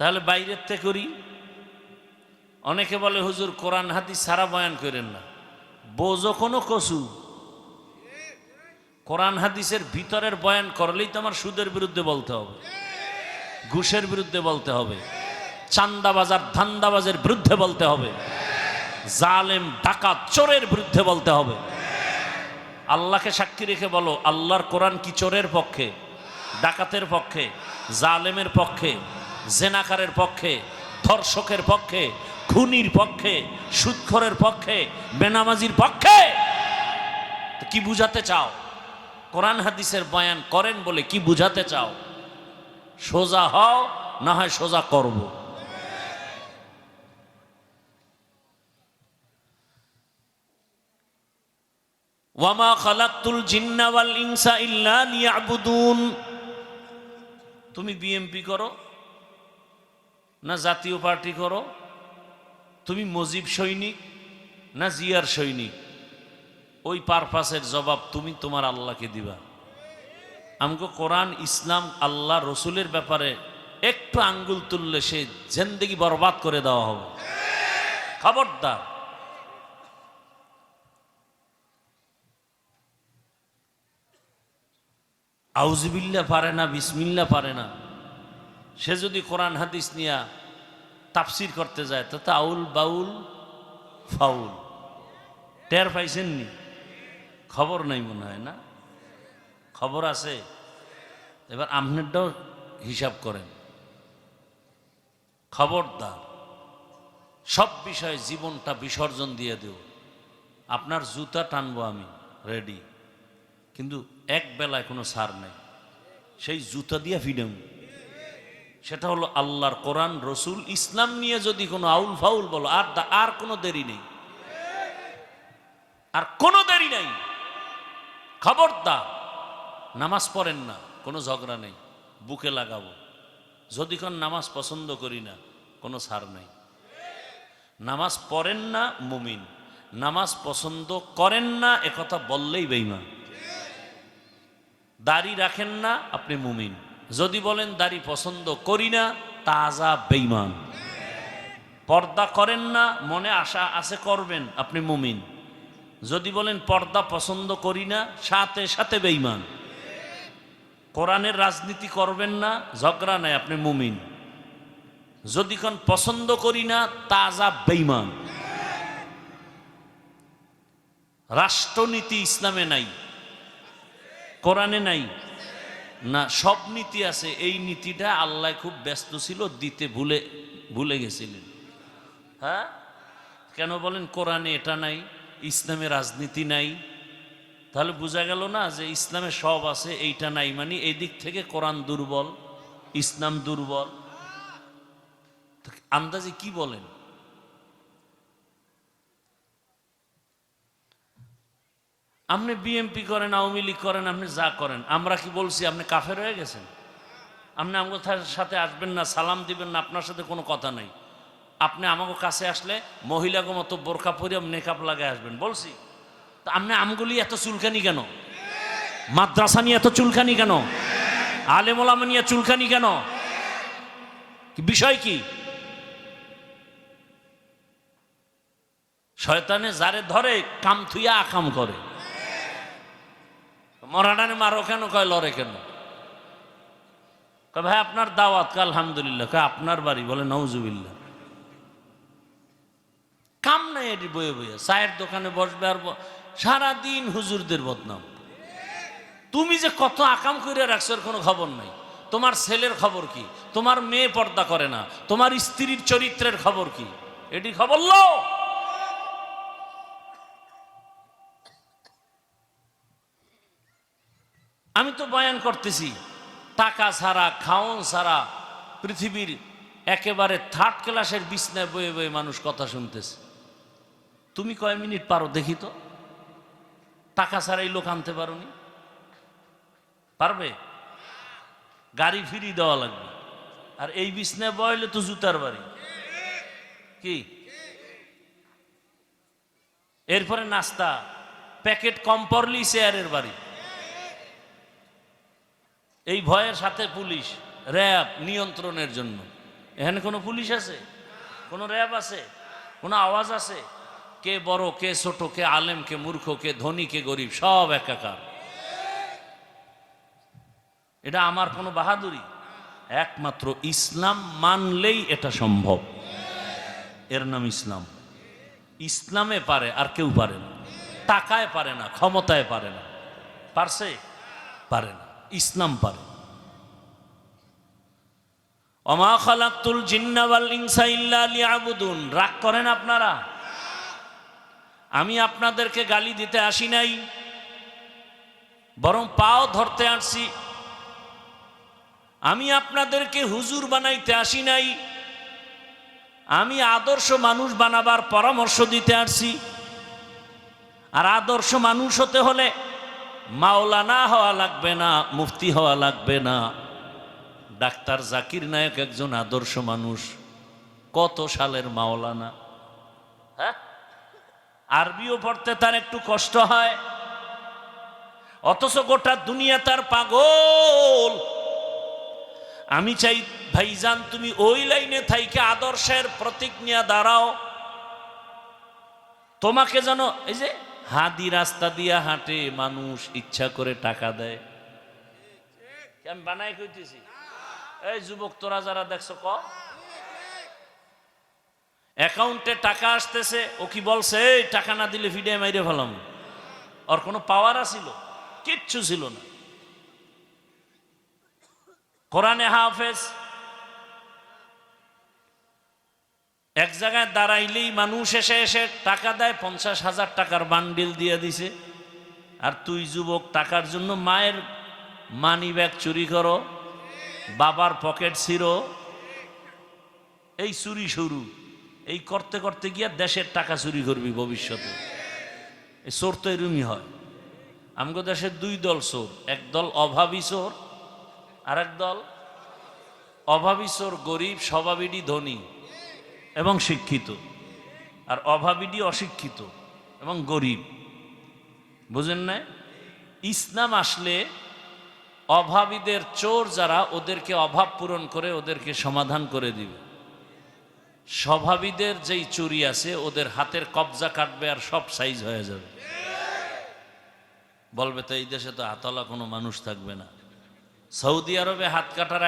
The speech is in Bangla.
তাহলে বাইরের থেকে করি। অনেকে বলে হুজুর কোরআন হাদিস সারা বয়ান করেন না, বোঝো কোনো কসু। কোরআন হাদিসের ভিতরের বয়ান করলেই তো আমার সুদের বিরুদ্ধে বলতে হবে, ঘুষের বিরুদ্ধে বলতে হবে, চান্দাবাজার ধান্দাবাজের বিরুদ্ধে বলতে হবে, জালেম ডাকাত চোরের বিরুদ্ধে বলতে হবে। আল্লাহকে সাক্ষী রেখে বলো, আল্লাহর কোরআন কি চোরের পক্ষে, ডাকাতের পক্ষে, জালেমের পক্ষে, জেনাকারের পক্ষে, ধর্ষকের পক্ষে, খুনির পক্ষে, সুদখোরের পক্ষে, বেনামাজির পক্ষে? তো কি বুঝাতে চাও? কোরআন হাদিসের বয়ান করেন বলে কি বুঝাতে চাও? সোজা হও, না হয় সোজা করব। ওয়ামা খালাকতুল জিন্না ওয়াল ইনসা ইল্লা লিয়াবুদুন। তুমি বিএমপি করো না জাতীয় পার্টি করো, তুমি মুজিব সৈনিক না জিয়ার সৈনিক, ওই পারপাসের জবাব তুমি তোমার আল্লাহকে দিবা। আমাকে কোরআন ইসলাম আল্লাহ রসুলের ব্যাপারে একটু আঙ্গুল তুললে সে জিন্দেগি বরবাদ করে দেওয়া হবে। খবরদার। আউযুবিল্লাহ পারে না, বিসমিল্লাহ পারে না, সে যদি কোরআন হাদিস নিয়ে তাফসির করতে যায় তো আউল বাউল ফাউল। টের পাইছেননি? খবর নাই মনে হয় না? খবর আছে? এবার আপনারটাও হিসাব করেন। খবরদার, সব বিষয়ে জীবনটা বিসর্জন দিয়ে দেব। আপনার জুতা টানবো আমি, রেডি, কিন্তু এক বেলায় কোনো ছাড় নেই, সেই জুতা দিয়ে ফিডাম। সেটা হলো আল্লাহর কোরআন রসুল ইসলাম নিয়ে যদি কোনো আউল ফাউল বলো, আর কোনো দেরি নেই, আর কোনো দেরি নেই। খবরদার। নামাজ পড়েন না, কোনো ঝগড়া নেই, বুকে লাগাবো। যদি কোন নামাজ পছন্দ করি না, কোনো ছাড় নেই। নামাজ পড়েন না মুমিন, নামাজ পছন্দ করেন না একথা বললেই বেঈমান। দাড়ি রাখেন না, আপনি মুমিন। যদি বলেন দাড়ি পছন্দ করি না, তাজা বেঈমান। পর্দা করেন না, মনে আশা আছে করবেন, আপনি মুমিন। যদি বলেন পর্দা পছন্দ করি না, সাথে সাথে বেঈমান। কোরআনের রাজনীতি করবেন না, ঝগড়া নাই, আপনি মুমিন। যদি কোন পছন্দ করি না, তাজা বেঈমান। রাষ্ট্রনীতি ইসলামে নাই, কোরআনে নাই না। সব নীতি আছে, এই নীতিটা আল্লাহ খুব ব্যস্ত ছিল দিতে, ভুলে গেছিলেন। হ্যাঁ, কেন বলেন কোরআনে এটা নাই, ইসলামে রাজনীতি নাই? তাহলে বোঝা গেল না যে ইসলামে সব আছে, এইটা নাই, মানে এই দিক থেকে কোরআন দুর্বল, ইসলাম দুর্বল। আন্দাজে কি বলেন? আপনি বিএমপি করেন, আওয়ামী লীগ করেন, আপনি যা করেন, আমরা কি বলছি আপনি কাফের হয়ে গেছেন? আপনি আমাদের সাথে আসবেন না, সালাম দিবেন না, আপনার সাথে কোনো কথা নাই। আপনি আমাকে কাছে আসলে মহিলাকে মতো বোরকা পরে মেকআপ লাগায় আসবেন, বলছি? তা আপনি আমগুলি এত চুলকানি কেন? মাদ্রাসা নিয়ে এত চুলকানি কেন? আলেম ওলামা নিয়ে চুলকানি কেন? বিষয় কি? শয়তানে যারে ধরে কাম থুইয়া আকাম করে। মরাডানে মারো কেন, কয় লড়ে কেন? কয় ভাই আপনার দাওয়াত, কা আলহামদুলিল্লাহ। কয় আপনার বাড়ি? বলে নাউজুবিল্লাহ। কাম নাই এটি, বয়ে বয়ে চায়ের দোকানে বসবে আর সারাদিন হুজুরদের বদনাম। তুমি যে কত আকাম করে রাখছো এর কোনো খবর নাই। তোমার ছেলের খবর কি? তোমার মেয়ে পর্দা করে না, তোমার স্ত্রীর চরিত্রের খবর কি? এটি খবর লো। আমি তো বয়ান করতেছি, টাকা ছাড়া, খাওন ছাড়া পৃথিবীর একেবারে থার্ড ক্লাসের বিছনায় বয়ে বয়ে মানুষ কথা শুনতেছে। তুমি কয় মিনিট পারো দেখি তো? টাকা ছাড়া এই লোক আনতে পারোনি? পারবে? গাড়ি ফিরি দেওয়া লাগবে। আর এই বিছনায় বয়লে তো জুতার বাড়ি। কি এরপরে নাস্তা, প্যাকেট কম পড়লেই চেয়ারের বাড়ি। এই ভয়ের সাথে পুলিশ র্যাব নিয়ন্ত্রণের জন্য এখানে কোনো পুলিশ আছে, কোনো র্যাব আছে, কোনো আওয়াজ আছে? কে বড়, কে ছোট, কে আলেম, কে মূর্খ, কে ধনী, কে গরিব, সব একাকার। এটা আমার কোনো বাহাদুরি? একমাত্র ইসলাম মানলেই এটা সম্ভব। এর নাম ইসলাম। ইসলামে পারে, আর কেউ পারে না। টাকায় পারে না, ক্ষমতায় পারে না। পারছে? পারে না। ইসলাম পারে। ওমা খালাকতুল জিন্না ওয়াল ইনসা ইল্লা লিয়াবুদুন। রাগ করেন আপনারা? আমি আপনাদেরকে গালি দিতে আসি নাই, বরং পাও ধরতে আসছি। আমি আপনাদেরকে হুজুর বানাইতে আসি নাই, আমি আদর্শ মানুষ বানাবার পরামর্শ দিতে আসছি। আর আদর্শ মানুষ হতে হলে মাওলানা হওয়া লাগবে না, মুফতি হওয়া লাগবে না। ডাক্তার জাকির নায়েক একজন আদর্শ মানুষ। কত সালের মাওলানা, হ্যাঁ? আরবিও পড়তে তার একটু কষ্ট হয়, অথচ গোটা দুনিয়া তার পাগল। আমি চাই ভাইজান তুমি ওই লাইনে থাইকে আদর্শের প্রতীক নিয়ে দাঁড়াও। তোমাকে যেন এই যে হাদি রাস্তা দিয়া হাঁটে মানুষ, ইচ্ছা করে টাকা দেয়। আমি বানাই কইতেছি, এই যুবক তোরা যারা দেখছো, অ্যাকাউন্টে টাকা আসতেছে, ও কি বলছে এই টাকা না দিলে ফিডে মাইরে ফেলাম? ওর কোনো পাওয়ার আছিল? কিচ্ছু ছিল না। কোরআনে হাফেজ, এক জায়গায় দাঁড়াইলেই মানুষ এসে এসে টাকা দেয়, 50,000 টাকার বান্ডিল দিয়ে দিছে। আর তুই যুবক টাকার জন্য মায়ের মানি ব্যাগ চুরি করো, বাবার পকেট ছিঁড়ো, এই চুরি শুরু। এই করতে করতে গিয়া দেশের টাকা চুরি করবি ভবিষ্যতে। এই চোর তো এরমই হয়। আমগো দেশের দুই দল চোর, এক দল অভাবী চোর, আর এক দল অভাবী চোর গরিব, স্বভাবীডি ধনী এবং শিক্ষিত, আর অভাবীডি অশিক্ষিত এবং গরিব। বুঝেন না? ইসলাম আসলে অভাবীদের চোর যারা, ওদেরকে অভাব পূরণ করে ওদেরকে সমাধান করে দিবে। স্বভাবীদের যেই চুরি আছে ওদের হাতের কবজা কাটবে আর সব সাইজ হয়ে যাবে। বলবে তো এই দেশে তো হাতওয়ালা কোনো মানুষ থাকবে না। সৌদি আরবে হাত কাটার